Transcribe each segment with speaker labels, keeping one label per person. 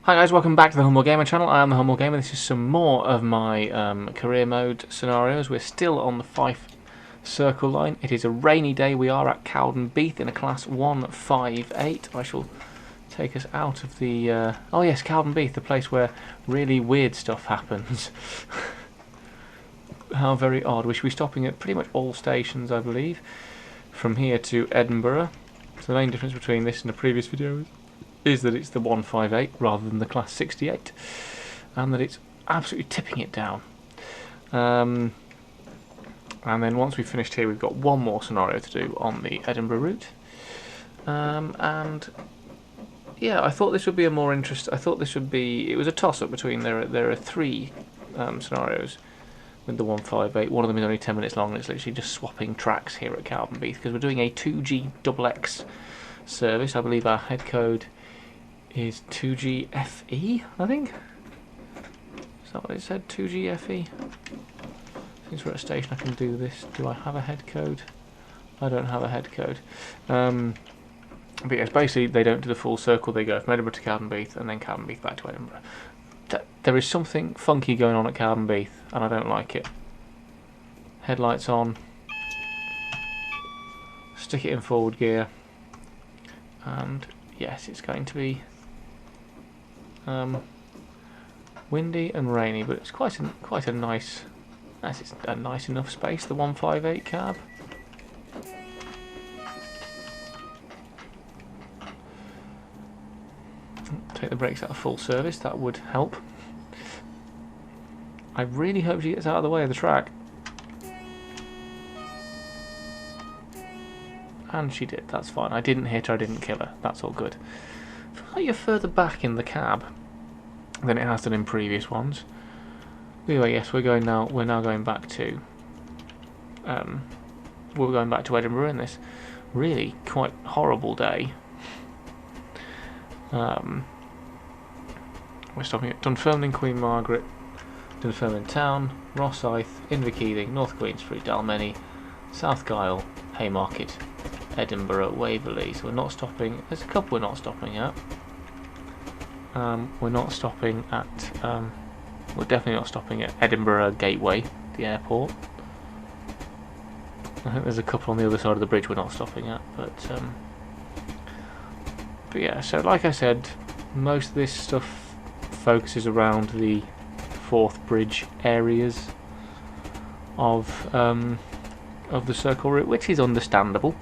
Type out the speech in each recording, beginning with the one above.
Speaker 1: Hi guys, welcome back to the Humble Gamer channel. I am the Humble Gamer. This is some more of my career mode scenarios. We're still on the Fife circle line. It is a rainy day. We are at Cowden Beath in a class 158. I shall take us out of the... oh yes, Cowden Beath, the place where really weird stuff happens. How very odd. We should be stopping at pretty much all stations, I believe, from here to Edinburgh. So the main difference between this and the previous video is that it's the 158 rather than the class 68, and that it's absolutely tipping it down. And then once we've finished here, we've got one more scenario to do on the Edinburgh route. And yeah, I thought this would be a more interest. I thought this would be. It was a toss-up between there are three scenarios with the 158. One of them is only 10 minutes long, and it's literally just swapping tracks here at Cowden Beath because we're doing a 2G XX service. I believe our head code is 2GFE, I think. Is that what it said? 2GFE? Since we're at a station I can do this. Do I have a head code? I don't have a head code. But yes, basically they don't do the full circle. They go from Edinburgh to Cowden Beath and then Cowden Beath back to Edinburgh. There is something funky going on at Cowden Beath and I don't like it. Headlights on. Stick it in forward gear. And yes, it's going to be windy and rainy, but it's quite a nice. It's a nice enough space. The 158 cab. Take the brakes out of full service. That would help. I really hope she gets out of the way of the track. And she did. That's fine. I didn't hit her. I didn't kill her. That's all good. I feel like you're further back in the cab than it has done in previous ones. Anyway, yes, we're now going back to Edinburgh in this really quite horrible day. We're stopping at Dunfermline, Queen Margaret, Dunfermline Town, Rosyth, Inverkeithing, North Queensbury, Dalmeny, South Gyle, Haymarket, Edinburgh, Waverley. So we're not stopping. There's a couple we're not stopping at. We're not stopping at. We're definitely not stopping at Edinburgh Gateway, the airport. I think there's a couple on the other side of the bridge we're not stopping at, but yeah. So like I said, most of this stuff focuses around the Forth Bridge areas of the circle route, which is understandable.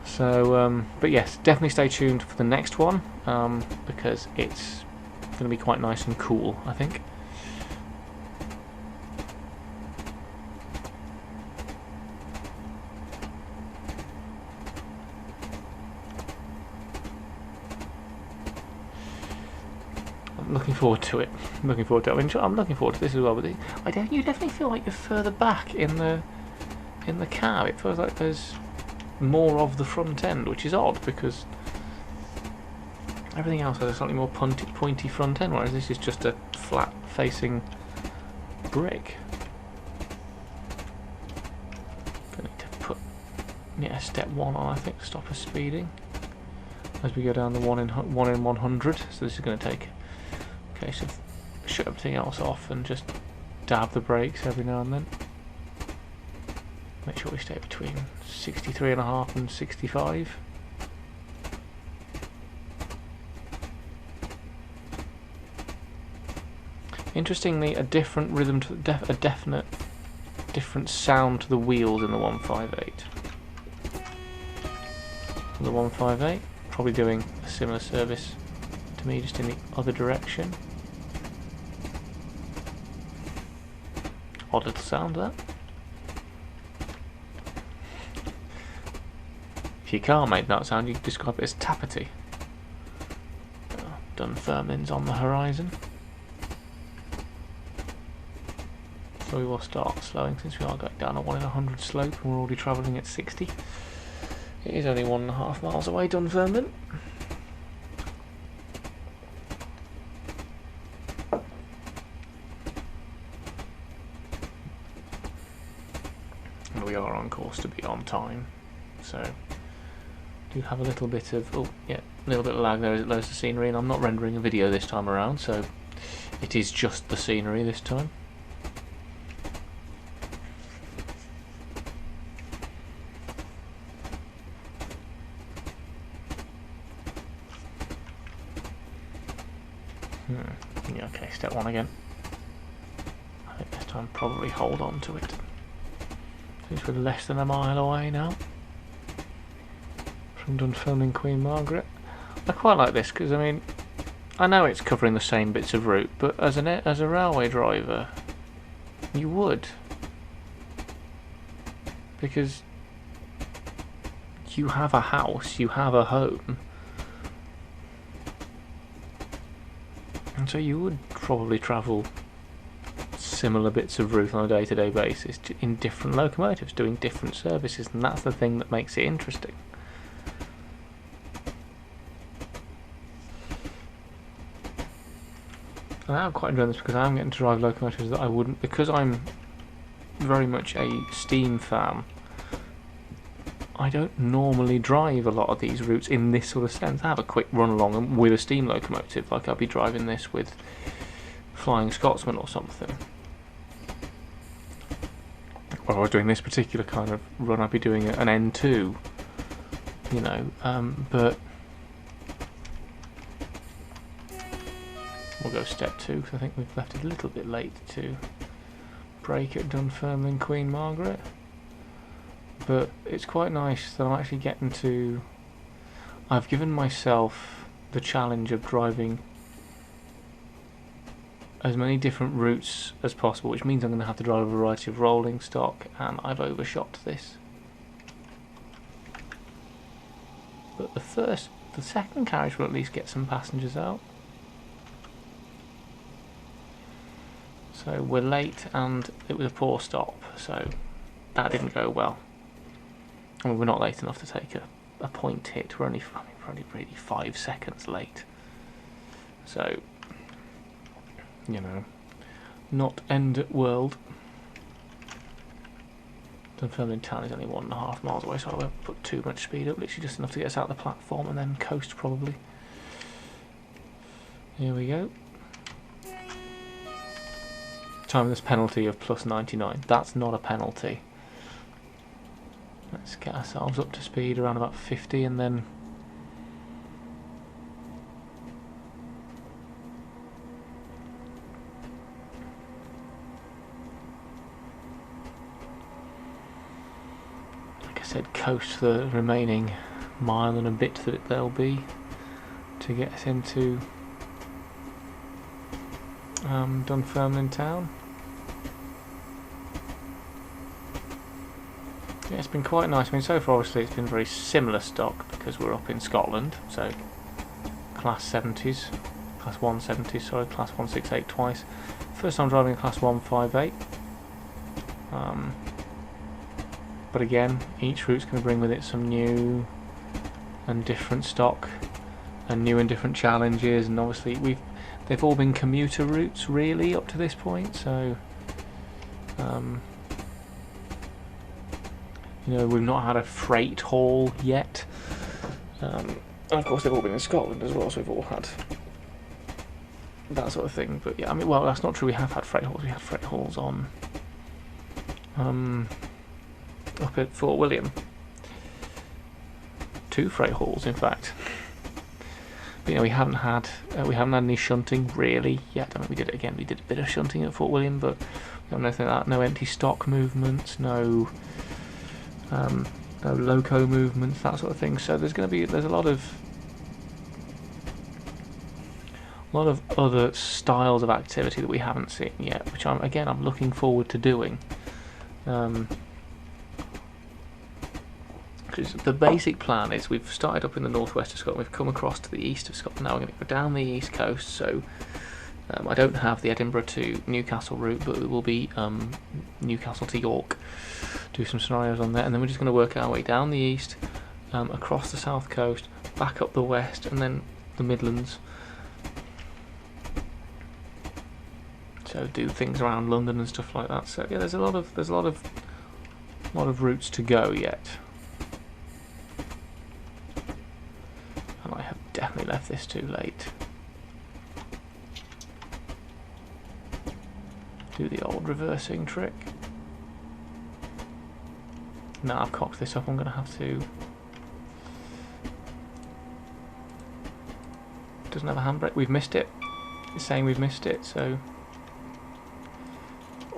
Speaker 1: So, but yes, definitely stay tuned for the next one, because it's going to be quite nice and cool, I think. I'm looking forward to it. I'm looking forward to it. I mean, I'm looking forward to this as well. But you definitely feel like you're further back in the cab. It feels like there's more of the front end, which is odd because everything else has a slightly more pointy front end, whereas this is just a flat facing brick. I need to put step 1 on, I think, to stop us speeding as we go down the 1 in 100. So this is going to take a case of shut everything else off and just dab the brakes every now and then. Make sure we stay between 63.5 and 65. Interestingly, a different rhythm to a definite different sound to the wheels in the 158. The 158 probably doing a similar service to me, just in the other direction. Odd little sound, that. If your car made that sound, you could describe it as tappity. Dunfermline's on the horizon. So we will start slowing since we are going down a 1 in 100 slope and we're already travelling at 60. It is only 1.5 miles away, Dunfermline. And we are on course to be on time. So do have a little bit of, oh yeah, a little bit of lag there as it loads the scenery, and I'm not rendering a video this time around, so it is just the scenery this time. Yeah, okay, step one again. I think this time probably hold on to it. Since we're less than a mile away now from Dunfermline Queen Margaret. I quite like this because, I mean, I know it's covering the same bits of route, but as a railway driver, you would. Because you have a house, you have a home, and so you would probably travel similar bits of route on a day-to-day basis in different locomotives, doing different services, and that's the thing that makes it interesting. And I'm quite enjoying this because I am getting to drive locomotives that I wouldn't, because I'm very much a steam fan. I don't normally drive a lot of these routes in this sort of sense. I have a quick run along with a steam locomotive, like I'll be driving this with Flying Scotsman or something. Or I was doing this particular kind of run, I'd be doing an N2, you know, but we'll go step 2 because I think we've left it a little bit late to break at Dunfermline Queen Margaret. But it's quite nice that I'm actually getting to... I've given myself the challenge of driving as many different routes as possible, which means I'm going to have to drive a variety of rolling stock, and I've overshot this. But the second carriage will at least get some passengers out. So we're late, and it was a poor stop, so that didn't go well. I mean, we're not late enough to take a point hit. We're only, I mean, probably really 5 seconds late. So, you know, not end world. Dunfermline town is only 1.5 miles away, so I won't put too much speed up. Literally just enough to get us out of the platform and then coast probably. Here we go. Time this penalty of plus 99. That's not a penalty. Let's get ourselves up to speed around about 50 and then like I said, coast the remaining mile and a bit that there'll be to get us into Dunfermline town. Yeah, it's been quite nice. I mean, so far obviously it's been very similar stock because we're up in Scotland, so class 70s, class 170s, sorry, class 168 twice. First time driving a class 158. But again, each route's going to bring with it some new and different stock and new and different challenges, and obviously they've all been commuter routes really up to this point, so you know, we've not had a freight haul yet. And of course they've all been in Scotland as well, so we've all had that sort of thing. But yeah, I mean, well, that's not true. We have had freight hauls. We had freight hauls on up at Fort William. 2 freight hauls, in fact. But you know, we haven't had any shunting really yet. I mean, we did it again. We did a bit of shunting at Fort William, but we have nothing like that. No empty stock movements. No loco movements, that sort of thing. So there's a lot of other styles of activity that we haven't seen yet, which I'm looking forward to doing. Because the basic plan is we've started up in the northwest of Scotland, we've come across to the east of Scotland. Now we're going to go down the east coast. So I don't have the Edinburgh to Newcastle route, but it will be Newcastle to York. Do some scenarios on there, and then we're just going to work our way down the east, across the south coast, back up the west, and then the Midlands. So do things around London and stuff like that. So yeah, there's a lot of routes to go yet. definitely left this too late. Do the old reversing trick. Now I've cocked this up, I'm going to have to... Doesn't have a handbrake. We've missed it. It's saying we've missed it, so...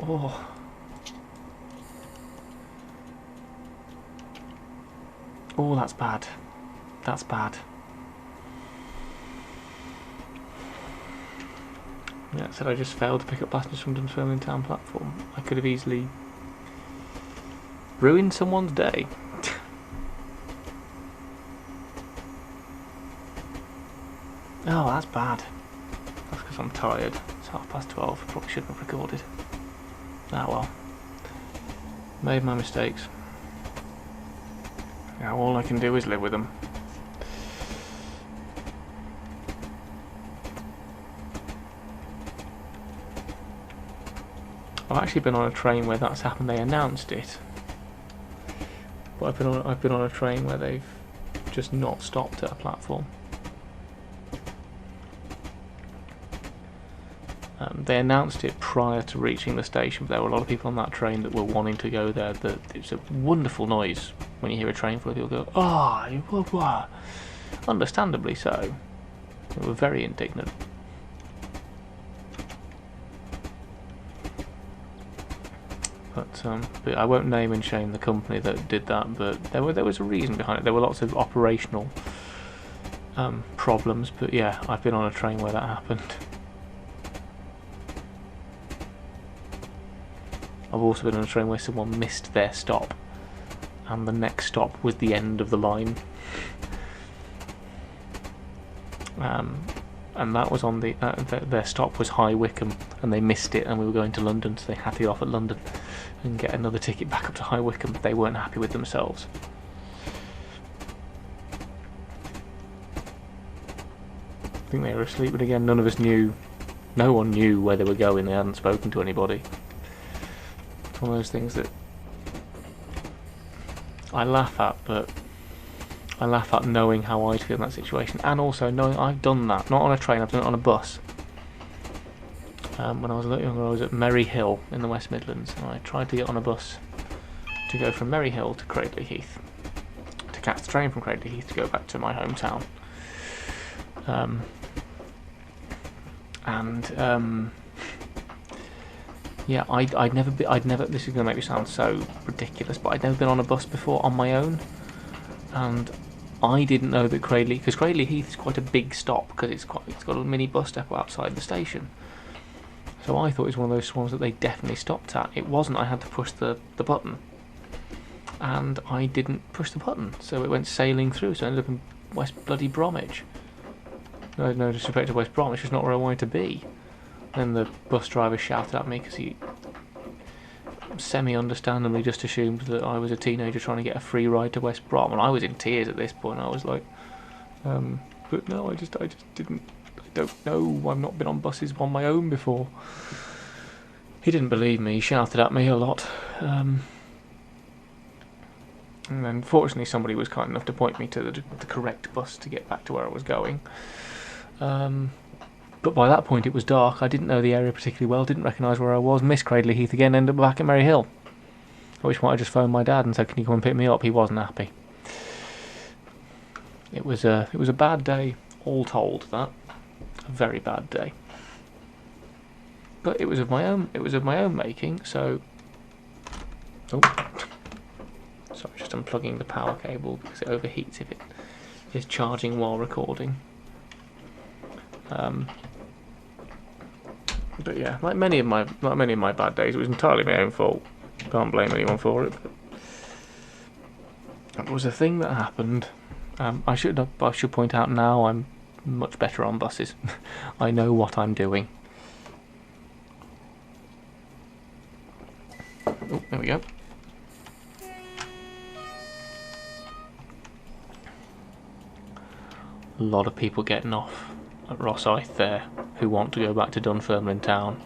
Speaker 1: Oh. Oh, that's bad. That's bad. Yeah, said I just failed to pick up passengers from Dunfermline Town platform. I could have easily ruined someone's day. Oh, that's bad. That's because I'm tired. It's 12:30. Probably shouldn't have recorded. Ah well. Made my mistakes. Now all I can do is live with them. I've actually been on a train where that's happened. They announced it, but I've been on a train where they've just not stopped at a platform. They announced it prior to reaching the station, but there were a lot of people on that train that were wanting to go there. It's a wonderful noise when you hear a train full of people go, "Ah, oh, understandably so." They were very indignant. But I won't name and shame the company that did that, but there was a reason behind it. There were lots of operational problems, but yeah, I've been on a train where that happened. I've also been on a train where someone missed their stop, and the next stop was the end of the line. And that was on their stop was High Wycombe, and they missed it, and we were going to London, so they had to get off at London and get another ticket back up to High Wycombe. They weren't happy with themselves. I think they were asleep, but again, none of us knew. No one knew where they were going. They hadn't spoken to anybody. It's one of those things that I laugh at, but I laugh at knowing how I'd feel in that situation, and also knowing I've done that, not on a train, I've done it on a bus. When I was a little younger, I was at Merry Hill in the West Midlands, and I tried to get on a bus to go from Merry Hill to Cradley Heath, to catch the train from Cradley Heath to go back to my hometown. Yeah, I'd never, this is going to make me sound so ridiculous, but I'd never been on a bus before on my own, and I didn't know that because Cradley Heath is quite a big stop, because it's got a mini bus depot outside the station. So I thought it was one of those ones that they definitely stopped at. It wasn't. I had to push the button, and I didn't push the button, so it went sailing through. So I ended up in West bloody Bromwich. No disrespect to West Bromwich, it's not where I wanted to be. Then the bus driver shouted at me because he semi-understandably just assumed that I was a teenager trying to get a free ride to West Brom, and I was in tears at this point. I was like, but no, I just didn't. I don't know. I've not been on buses on my own before. He didn't believe me. He shouted at me a lot. And then fortunately somebody was kind enough to point me to the correct bus to get back to where I was going. But by that point it was dark. I didn't know the area particularly well, didn't recognise where I was, missed Cradley Heath again, ended up back at Merry Hill. At which point I just phoned my dad and said, "Can you come and pick me up?" He wasn't happy. It was a bad day, all told. That a very bad day. But it was of my own making. So, oh, sorry, just unplugging the power cable because it overheats if it is charging while recording. But yeah, like many of my bad days, it was entirely my own fault. Can't blame anyone for it. But it was a thing that happened. I should point out now I'm much better on buses. I know what I'm doing. Oh, there we go. A lot of people getting off at Rosyth there who want to go back to Dunfermline Town,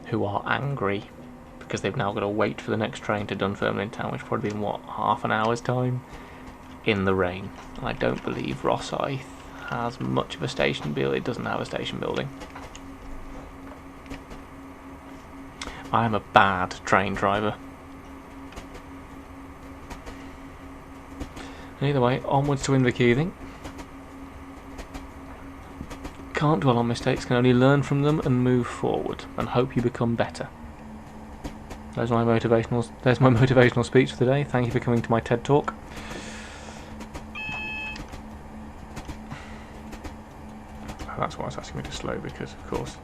Speaker 1: who are angry because they've now got to wait for the next train to Dunfermline Town, which will probably be in half an hour's time. in the rain. I don't believe Rosyth has much of a station build. It doesn't have a station building. I am a bad train driver. Either way, onwards to Inverkeithing. Can't dwell on mistakes, can only learn from them and move forward, and hope you become better. There's my motivational speech for the day. Thank you for coming to my TED Talk. That's why it's asking me to slow, because of course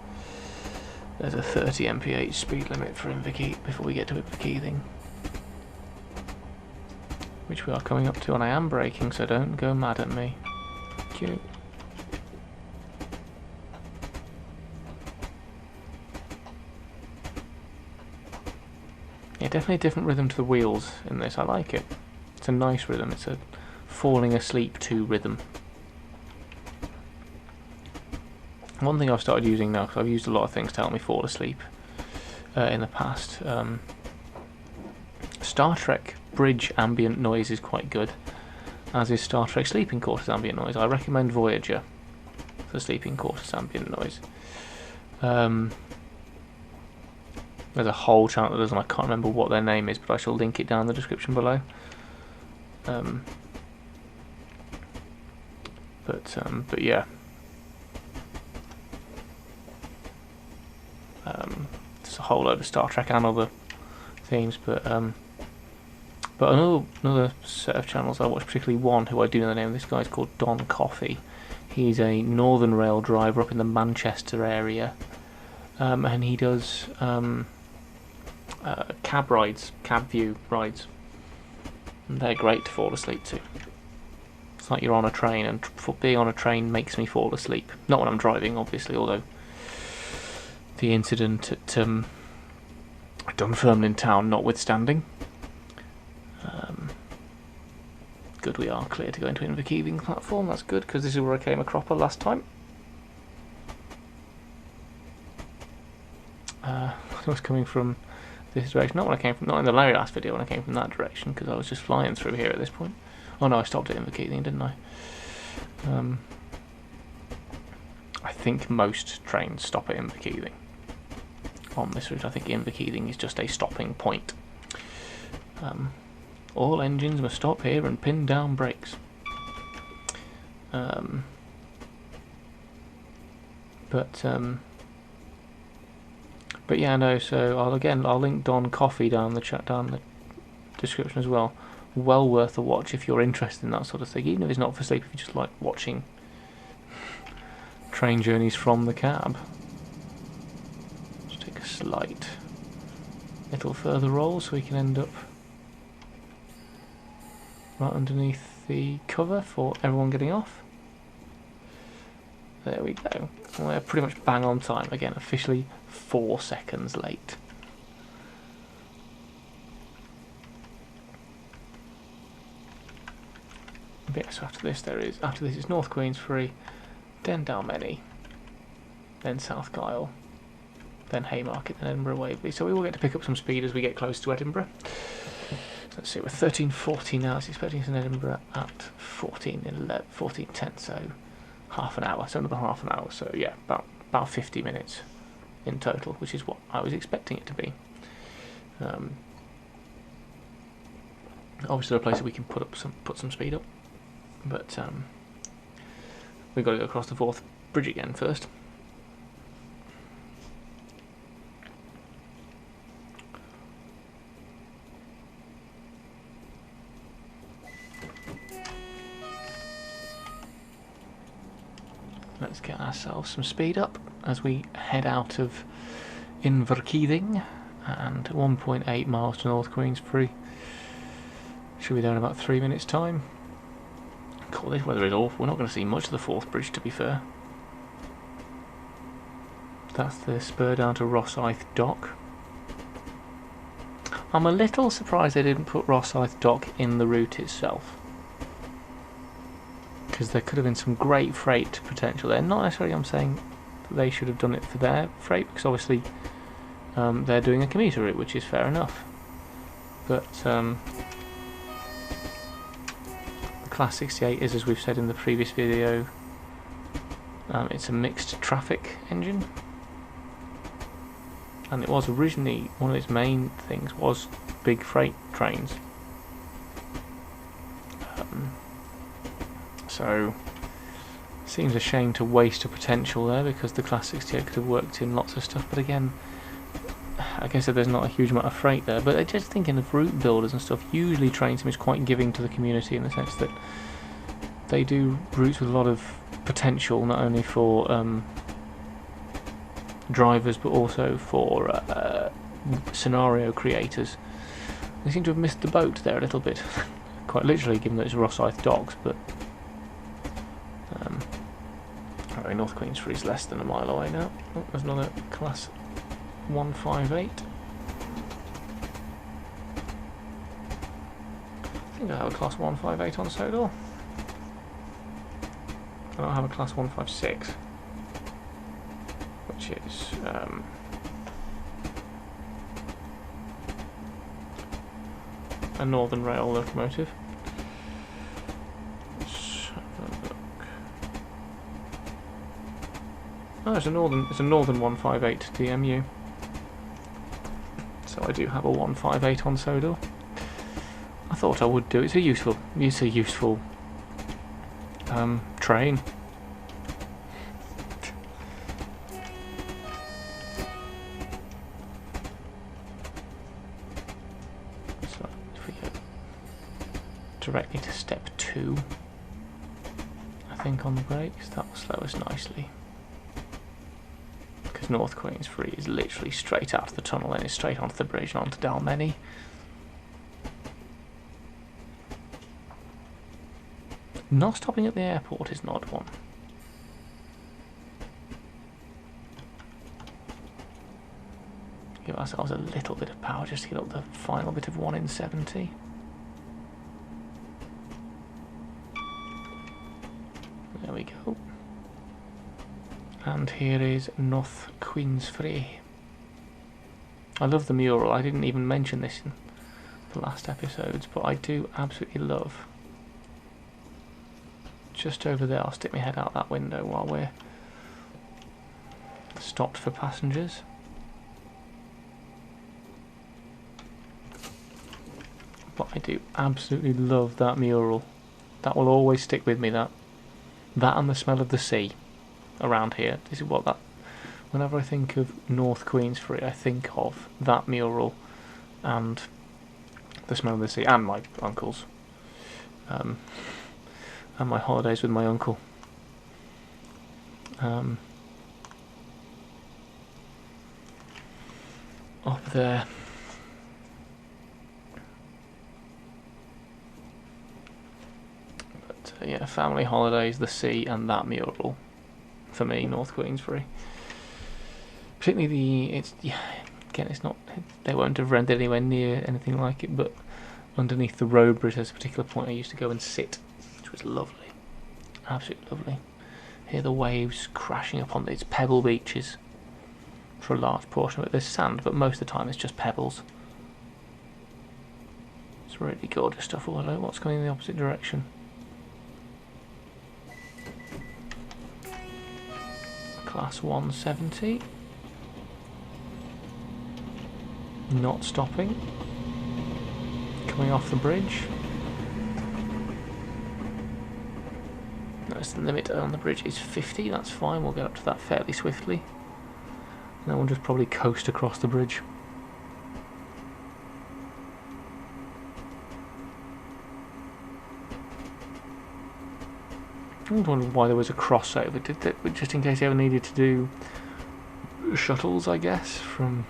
Speaker 1: there's a 30 mph speed limit for before we get to Inverkeithing, which we are coming up to, and I am braking, so don't go mad at me. Thank you. Yeah, definitely a different rhythm to the wheels in this. I like it. It's a nice rhythm. It's a falling asleep to rhythm. One thing I've started using now, because I've used a lot of things to help me fall asleep in the past. Star Trek bridge ambient noise is quite good, as is Star Trek sleeping quarters ambient noise. I recommend Voyager for sleeping quarters ambient noise. There's a whole channel that does, and I can't remember what their name is, but I shall link it down in the description below. But yeah. There's a whole load of Star Trek and other themes, but another set of channels I watch, particularly one who I do know the name of. This guy's called Don Coffey. He's a Northern Rail driver up in the Manchester area, and he does cab view rides, and they're great to fall asleep to. It's like you're on a train, and being on a train makes me fall asleep. Not when I'm driving, obviously, although the incident at Dunfermline Town notwithstanding. Good, we are clear to go into Inverkeithing platform. That's good, because this is where I came a cropper last time. I was coming from this direction, not in the very last video when I came from that direction, because I was just flying through here at this point. Oh no, I stopped at Inverkeithing, didn't I? I think most trains stop at Inverkeithing on this route. I think Inverkeithing is just a stopping point. All engines must stop here and pin down brakes. But yeah, no. So I'll link Don Coffey down the description as well. Well worth a watch if you're interested in that sort of thing. Even if it's not for sleep, if you just like watching train journeys from the cab. Just take a slight little further roll so we can end up right underneath the cover for everyone getting off. There we go. We're pretty much bang on time. Again, officially 4 seconds late. But yeah, so after this is North Queensferry, then Dalmeny, then South Gyle, then Haymarket, then Edinburgh Waverley. So we will get to pick up some speed as we get close to Edinburgh. So let's see, we're 13:40 now. It's expecting us in Edinburgh at 14:10, so half an hour, so another half an hour. So yeah, about 50 minutes in total, which is what I was expecting it to be. Obviously, a place that we can put some speed up, but we've got to go across the Forth Bridge again first. Let's get ourselves some speed up as we head out of Inverkeithing, and 1.8 miles to North Queensferry. Should be there in about 3 minutes' time. God, this weather is awful. We're not going to see much of the Forth Bridge, to be fair. That's the spur down to Rosyth Dock. I'm a little surprised they didn't put Rosyth Dock in the route itself, because there could have been some great freight potential there. Not necessarily I'm saying that they should have done it for their freight, because obviously they're doing a commuter route, which is fair enough. But the Class 68 is, as we've said in the previous video, it's a mixed traffic engine, and it was originally, one of its main things was big freight trains. So seems a shame to waste a potential there, because the Class 68 could have worked in lots of stuff, but again, I guess there's not a huge amount of freight there. But just thinking of route builders and stuff, usually train sim is quite giving to the community in the sense that they do routes with a lot of potential, not only for drivers but also for scenario creators. They seem to have missed the boat there a little bit, quite literally, given that it's Rosyth docks. But alright, North Queensferry is less than a mile away now. Oh, there's another Class 158. I think I have a Class 158 on Sodor. I don't have a Class 156, which is a Northern Rail locomotive. Let's have a look. Oh, it's a Northern 158 DMU. So I do have a 158 on Sodor. I thought I would do. It's a useful train. So if we go directly to step 2, I think on the brakes, that will slow us nicely. Because North Queensferry is literally straight out of the tunnel, then it's straight onto the bridge and onto Dalmeny. Not stopping at the airport is an odd one. Give ourselves a little bit of power just to get up the final bit of 1 in 70. There we go. And here is North Queensferry. I love the mural. I didn't even mention this in the last episodes, but I do absolutely love. Just over there, I'll stick my head out that window while we're stopped for passengers. But I do absolutely love that mural. That will always stick with me, that and the smell of the sea around here. This is what that, whenever I think of North Queensferry, I think of that mural and the smell of the sea, and my uncle's. And my holidays with my uncle. Up there. But yeah, family holidays, the sea, and that mural. For me, North Queensferry. Particularly again, it's not, they won't have rendered anywhere near anything like it, but underneath the road bridge there's a particular point I used to go and sit. Was lovely, absolutely lovely. Hear the waves crashing up on its pebble beaches for a large portion of it. There's sand, but most of the time it's just pebbles. It's really gorgeous stuff. Although, what's going in the opposite direction? Class 170. Not stopping. Coming off the bridge. The limit on the bridge is 50, that's fine, we'll get up to that fairly swiftly. And then we'll just probably coast across the bridge. I was wondering why there was a crossover, just in case you ever needed to do shuttles, I guess, from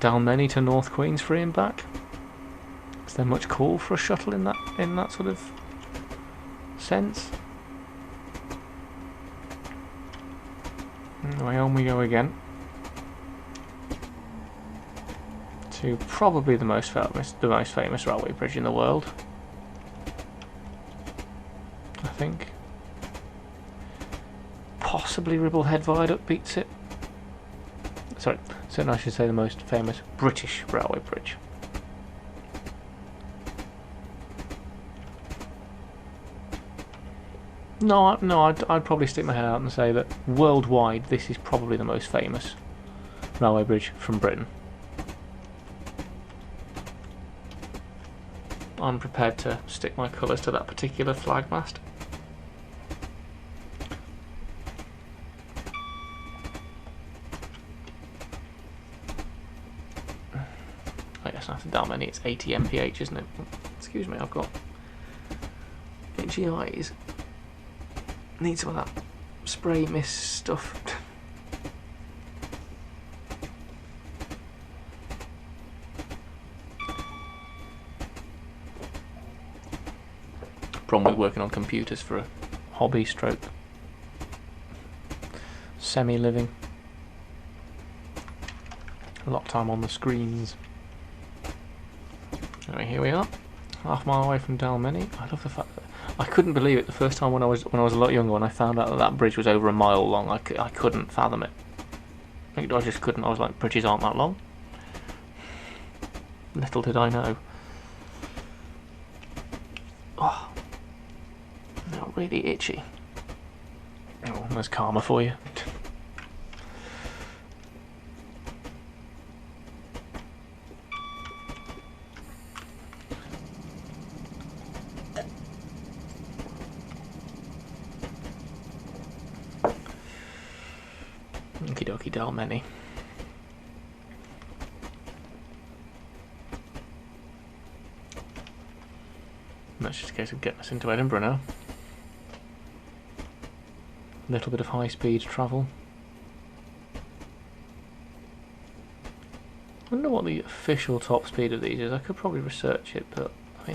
Speaker 1: Dalmeny to North Queensferry and back. Is there much call for a shuttle in that sort of sense? Anyway, on we go again to probably the most famous railway bridge in the world, I think. Possibly Ribble Head Viaduct beats it. Sorry, certainly I should say the most famous British railway bridge. No, I'd probably stick my head out and say that worldwide this is probably the most famous railway bridge from Britain. I'm prepared to stick my colours to that particular flag mast. I guess after that many it's 80 mph, isn't it? Excuse me, I've got itchy eyes. Need some of that spray mist stuff. Problem with working on computers for a hobby stroke semi-living. A lot of time on the screens. Anyway, here we are, half a mile away from Dalmeny. I love the fact that I couldn't believe it the first time when I was a lot younger, when I found out that that bridge was over a mile long. I couldn't fathom it. I just couldn't. I was like, bridges aren't that long. Little did I know. Oh, now really itchy. Oh, there's karma for you. Okie dokie, Dalmeny. That's just a case of getting us into Edinburgh now. A little bit of high-speed travel. I wonder what the official top speed of these is. I could probably research it, but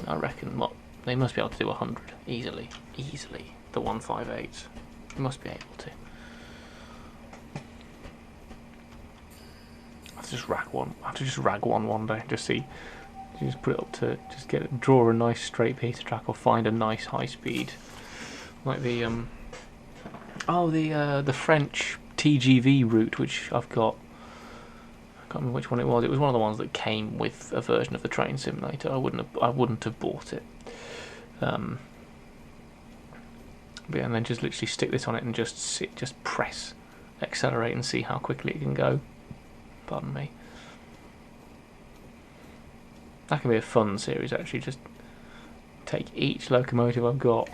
Speaker 1: I reckon what they must be able to do 100 easily. The 158s. They must be able to. I have to just rag one day. Just put it up to draw a nice straight piece of track, or find a nice high speed, like the the French TGV route, which I've got. I can't remember which one it was. It was one of the ones that came with a version of the train simulator. I wouldn't have bought it. But yeah, and then just literally stick this on it and just press accelerate and see how quickly it can go. Pardon me. That can be a fun series, actually. Just take each locomotive I've got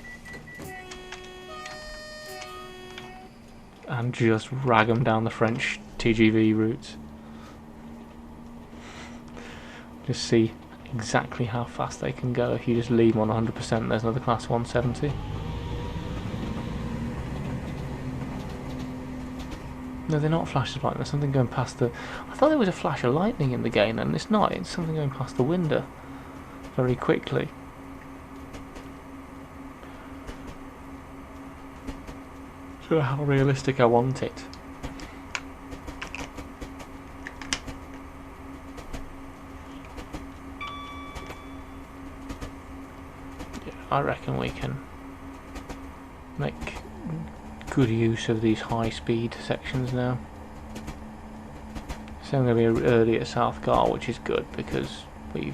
Speaker 1: and just rag them down the French TGV routes. Just see exactly how fast they can go. If you just leave them on 100%, there's another class 170. No, they're not flashes of lightning. There's something going past the... I thought there was a flash of lightning in the game, and it's not. It's something going past the window very quickly. So how realistic I want it. Yeah, I reckon we can make good use of these high-speed sections now. So I'm going to be early at Southgar, which is good because we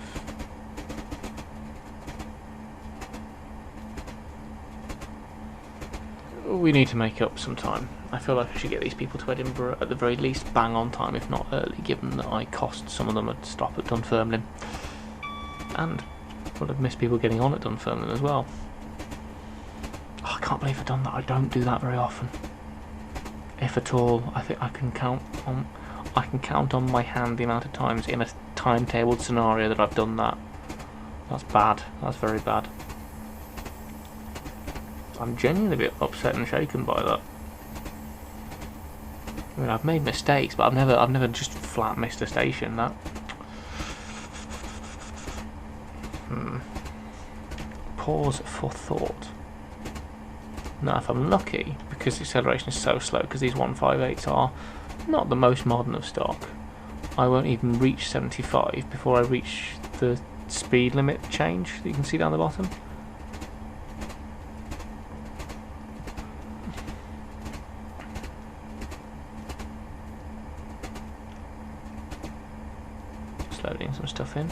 Speaker 1: need to make up some time. I feel like I should get these people to Edinburgh at the very least bang on time, if not early, given that I cost some of them a stop at Dunfermline, and would have missed people getting on at Dunfermline as well. I can't believe I've done that. I don't do that very often, if at all. I think I can count on my hand the amount of times in a timetabled scenario that I've done that. That's bad. That's very bad. I'm genuinely a bit upset and shaken by that. I mean, I've made mistakes, but I've never just flat missed a station. That. Pause for thought. Now, if I'm lucky, because the acceleration is so slow, because these 158s are not the most modern of stock, I won't even reach 75 before I reach the speed limit change that you can see down the bottom. Just loading some stuff in.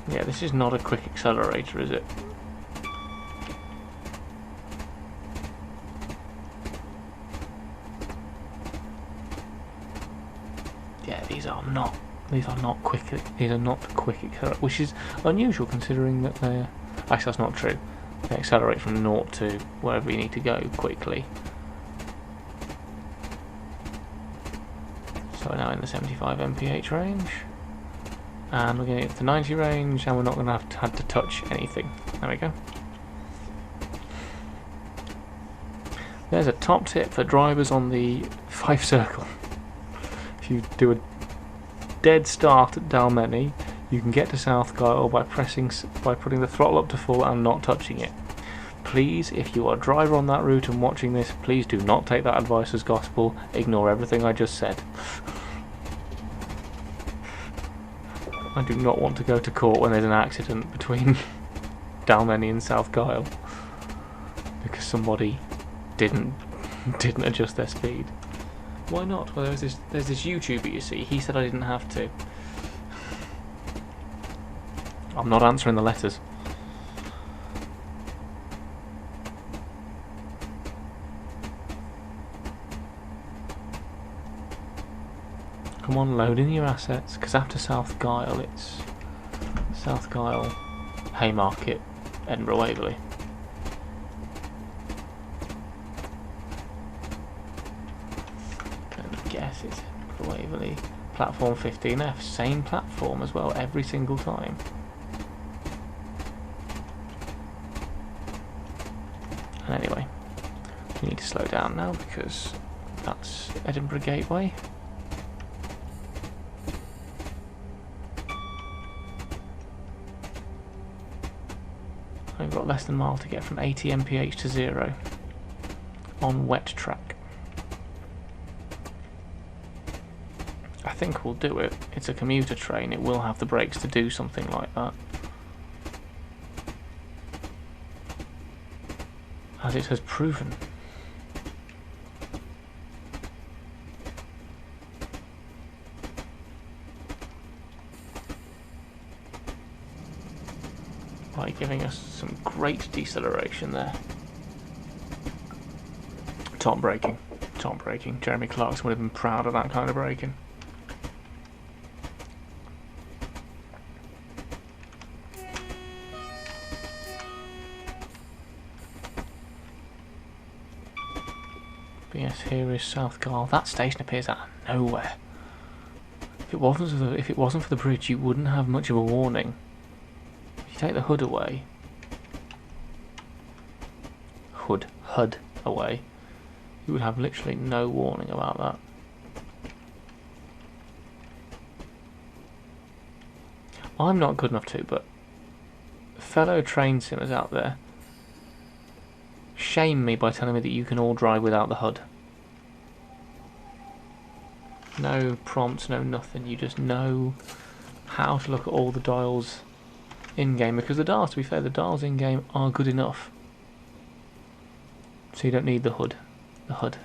Speaker 1: Yeah, this is not a quick accelerator, is it? Yeah, these are not quick. These are not quick accelerators, which is unusual considering that they're. Actually, that's not true. They accelerate from 0 to wherever you need to go quickly. So we're now in the 75 mph range, and we're going to get to 90 range, and we're not going to have to touch anything. There we go. There's a top tip for drivers on the Fife circle. If you do a dead start at Dalmeny, you can get to South Gyle by putting the throttle up to full and not touching it. Please, if you are a driver on that route and watching this, please do not take that advice as gospel. Ignore everything I just said. I do not want to go to court when there's an accident between Dalmeny and South Gyle because somebody didn't adjust their speed. Why not? Well, there's this YouTuber, you see. He said I didn't have to. I'm not answering the letters. Come on, load in your assets, because after South Gyle, it's South Gyle, Haymarket, Edinburgh Waverley. And I guess it's Edinburgh Waverley. Platform 15F, same platform as well, every single time. And anyway, we need to slow down now because that's Edinburgh Gateway. I've got less than a mile to get from 80 mph to 0 on wet track. I think we'll do it. It's a commuter train, it will have the brakes to do something like that. As it has proven. By giving us some great deceleration there. Top braking. Top braking. Jeremy Clarkson would have been proud of that kind of braking. But yes, here is South Gyle. That station appears out of nowhere. If it wasn't for the bridge, you wouldn't have much of a warning. If you take the HUD away, HUD away, you would have literally no warning about that. I'm not good enough to, but fellow train simmers out there, shame me by telling me that you can all drive without the HUD. No prompts, no nothing, you just know how to look at all the dials in-game, because the dials, to be fair, the dials in-game are good enough. So you don't need the HUD,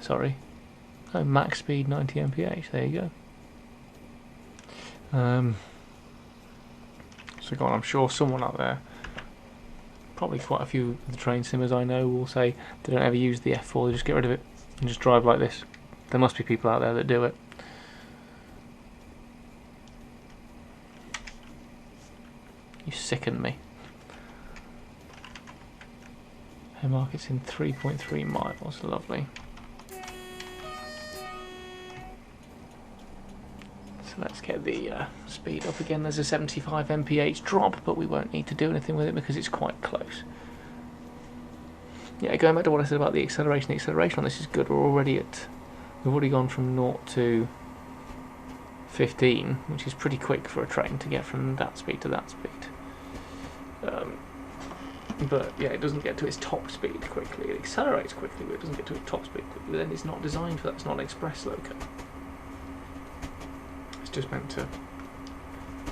Speaker 1: sorry. Oh, max speed 90 mph, there you go. So go on, I'm sure someone out there, probably quite a few of the train simmers I know, will say they don't ever use the F4, they just get rid of it and just drive like this. There must be people out there that do it. You sicken me. Haymarket's in 3.3 miles, lovely. So let's get the speed up again. There's a 75 mph drop, but we won't need to do anything with it because it's quite close. Yeah, going back to what I said about the acceleration on this is good. We've already gone from 0 to 15, which is pretty quick for a train to get from that speed to that speed. But yeah, it doesn't get to its top speed quickly. It accelerates quickly, but it doesn't get to its top speed quickly. Then it's not designed for that. It's not an express loco. It's just meant to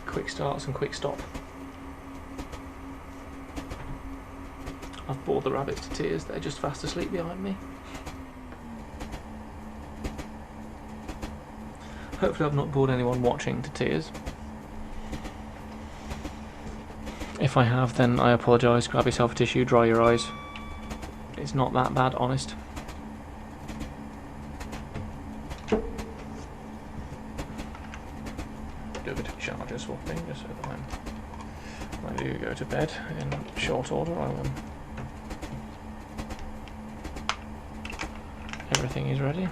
Speaker 1: quick starts and quick stop. I've bored the rabbits to tears. They're just fast asleep behind me. Hopefully I've not bored anyone watching to tears. If I have, then I apologise. Grab yourself a tissue, dry your eyes. It's not that bad, honest. Do a bit of charger swapping, just so that when I do go to bed in short order, everything is ready.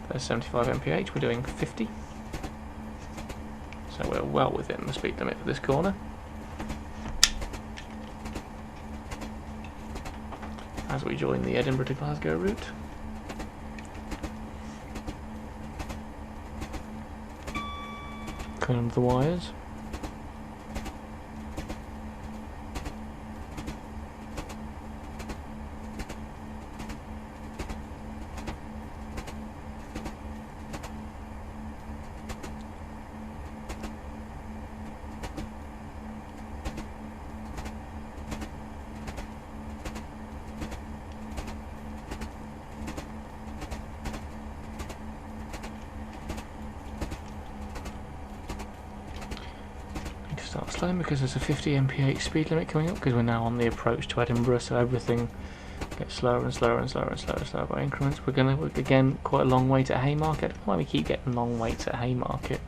Speaker 1: There's 75 mph, we're doing 50. So we're well within the speed limit for this corner. As we join the Edinburgh to Glasgow route. Clean under the wires. Start slowing because there's a 50 mph speed limit coming up, because we're now on the approach to Edinburgh, so everything gets slower and slower and slower and slower and slower by increments. We're going to, again, quite a long way to Haymarket. I don't know why we keep getting long waits at Haymarket.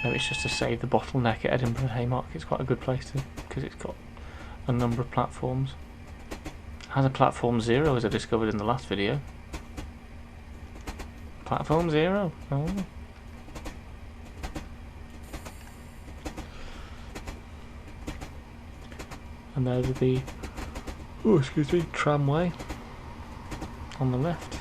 Speaker 1: Maybe it's just to save the bottleneck at Edinburgh. Haymarket is quite a good place to, because it's got a number of platforms. Has a platform 0, as I discovered in the last video. Platform 0. Oh. And there's the tramway on the left.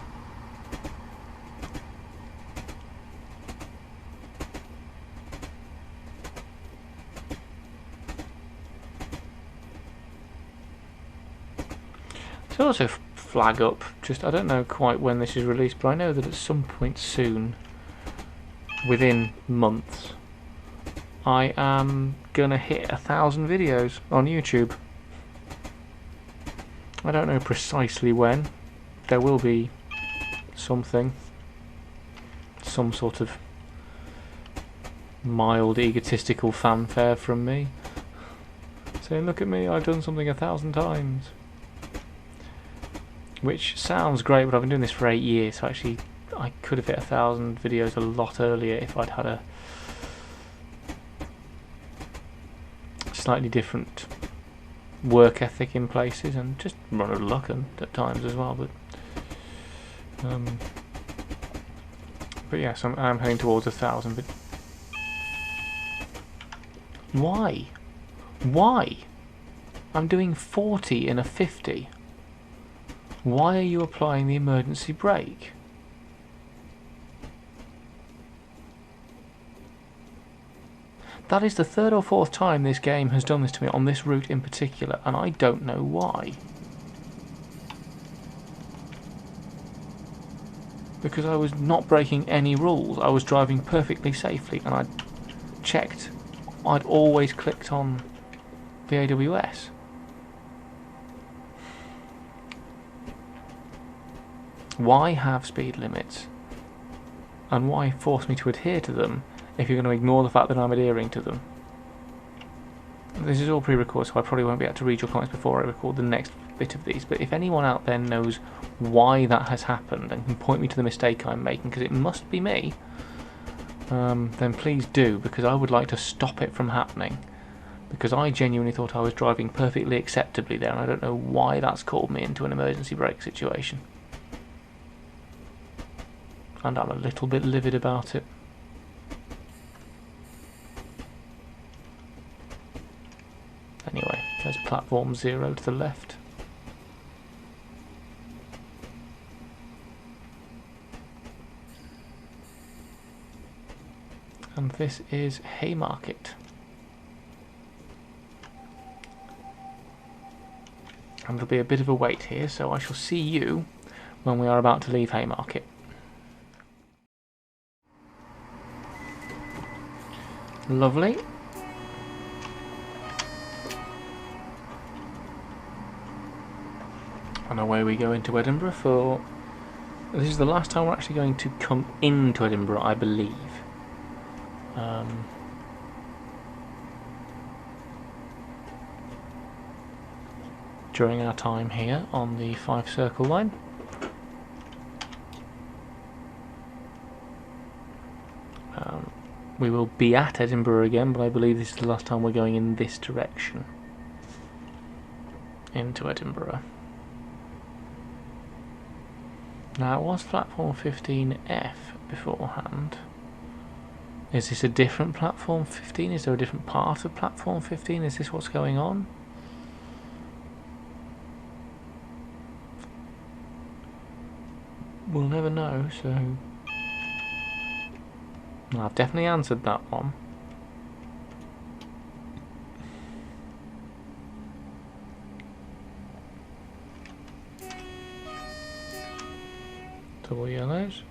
Speaker 1: Also flag up, just I don't know quite when this is released, but I know that at some point soon, within months, I am gonna hit 1,000 videos on YouTube. I don't know precisely when. There will be something, some sort of mild egotistical fanfare from me saying, look at me, I've done something 1,000 times. Which sounds great, but I've been doing this for 8 years, so actually I could have hit 1,000 videos a lot earlier if I'd had a slightly different work ethic in places, and just run of luck and at times as well. But yes, I'm heading towards 1,000. But why? Why? I'm doing 40 in a 50. Why are you applying the emergency brake? That is the 3rd or 4th time this game has done this to me on this route in particular, and I don't know why. Because I was not breaking any rules, I was driving perfectly safely, and I checked, I'd always clicked on the AWS. Why have speed limits? And why force me to adhere to them if you're going to ignore the fact that I'm adhering to them? This is all pre-recorded, so I probably won't be able to read your comments before I record the next bit of these, but if anyone out there knows why that has happened and can point me to the mistake I'm making, because it must be me, then please do, because I would like to stop it from happening. Because I genuinely thought I was driving perfectly acceptably there, and I don't know why that's called me into an emergency brake situation. And I'm a little bit livid about it. Anyway, there's platform 0 to the left. And this is Haymarket. And there'll be a bit of a wait here, so I shall see you when we are about to leave Haymarket. Lovely. And away we go into Edinburgh for... This is the last time we're actually going to come into Edinburgh, I believe. During our time here on the Fife Circle line. We will be at Edinburgh again, but I believe this is the last time we're going in this direction. Into Edinburgh. Now it was platform 15F beforehand. Is this a different platform 15? Is there a different part of platform 15? Is this what's going on? We'll never know, so... Well, I've definitely answered that one. Double yellows.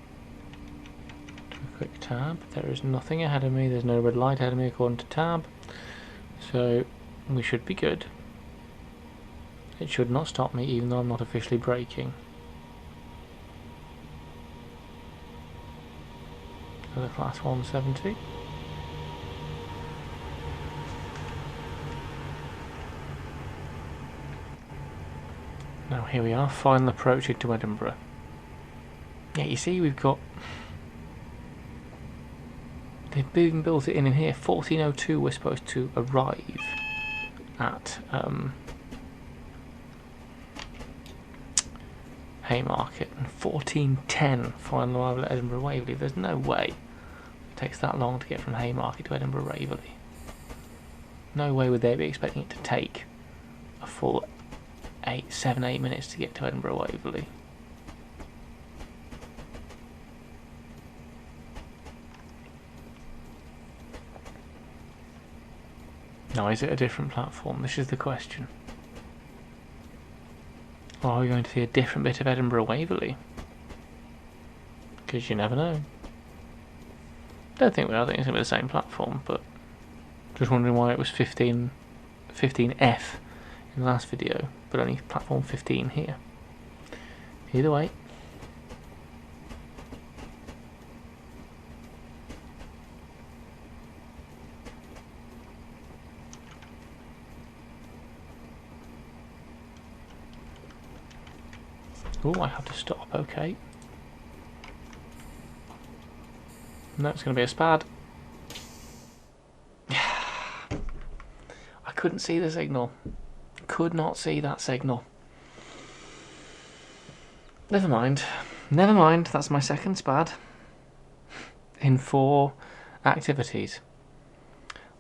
Speaker 1: Do a quick tab. There is nothing ahead of me. There's no red light ahead of me according to tab. So we should be good. It should not stop me even though I'm not officially braking. The class 170. Now here we are, final approach into Edinburgh. Yeah, you see we've got... They've even built it in here. 1402 we're supposed to arrive at Haymarket, and 1410 final arrival at Edinburgh Waverley. There's no way it takes that long to get from Haymarket to Edinburgh Waverley. No way would they be expecting it to take a full 7-8 minutes to get to Edinburgh Waverley. Now, is it a different platform? This is the question. Or are we going to see a different bit of Edinburgh Waverley? Because you never know. I think it's going to be the same platform, but just wondering why it was 15F in the last video, but only platform 15 here. Either way. Oh, I have to stop, okay. No, it's going to be a spad. I couldn't see the signal. Could not see that signal. Never mind. Never mind, that's my second spad. In 4 activities.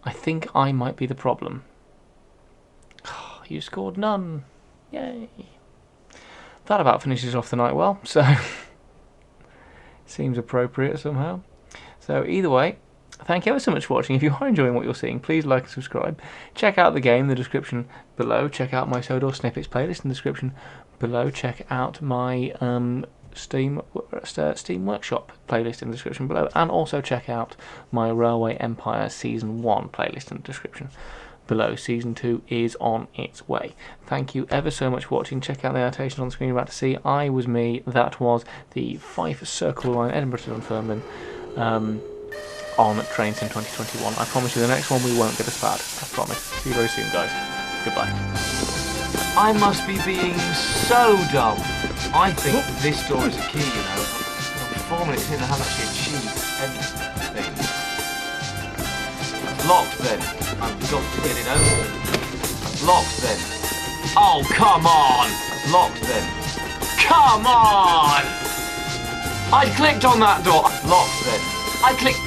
Speaker 1: I think I might be the problem. You scored none. Yay. That about finishes off the night well, so seems appropriate somehow. So either way, thank you ever so much for watching. If you are enjoying what you're seeing, please like and subscribe. Check out the game in the description below. Check out my Sodor Snippets playlist in the description below. Check out my Steam Workshop playlist in the description below. And also check out my Railway Empire Season 1 playlist in the description below. Season 2 is on its way. Thank you ever so much for watching. Check out the annotation on the screen you're about to see. I was me. That was the Fife Circle line, Edinburgh to Dunfermline, on Train Sim 2021. I promise you the next one we won't get a spad. I promise. See you very soon, guys. Goodbye.
Speaker 2: I must be being so dumb. I think this door is a key, you know. 4 minutes in, I haven't actually achieved anything. It's locked then. I've got to get it open. It's locked then. Oh, come on! It's locked then. Come on! I clicked on that door. Locked then. I clicked...